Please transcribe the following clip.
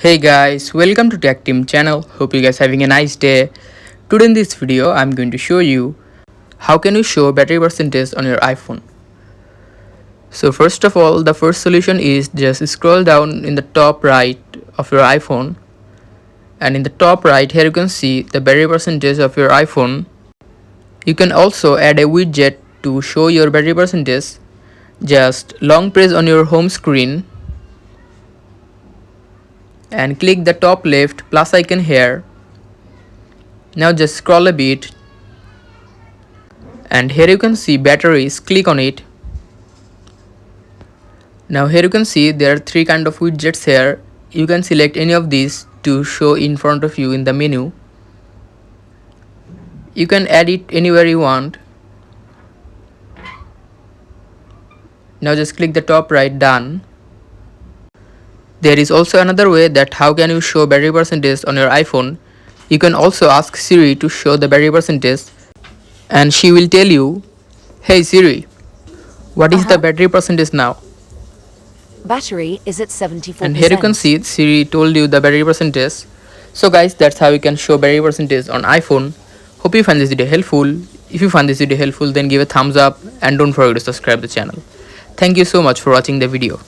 Hey guys, welcome to Tech Team channel. Hope you guys having a nice day. Today in this video, I'm going to show you how can you show battery percentage on your iPhone. So first of all, the first solution is just scroll down in the top right of your iPhone, and in the top right here you can see the battery percentage of your iPhone. You can also add a widget to show your battery percentage. Just long press on your home screen and click the top left plus icon here. Now just scroll a bit and here you can see batteries, click on it. Now here you can see there are three kind of widgets here. You can select any of these to show in front of you in the menu. You can add it anywhere you want. Now just click the top right, done. There is also another way that how can you show battery percentage on your iPhone. You can also ask Siri to show the battery percentage and she will tell you, hey Siri, what is the battery percentage now? Battery is at 74%. And here you can see Siri told you the battery percentage. So guys, that's how you can show battery percentage on iPhone. Hope you find this video helpful. If you find this video helpful, then give a thumbs up and don't forget to subscribe the channel. Thank you so much for watching the video.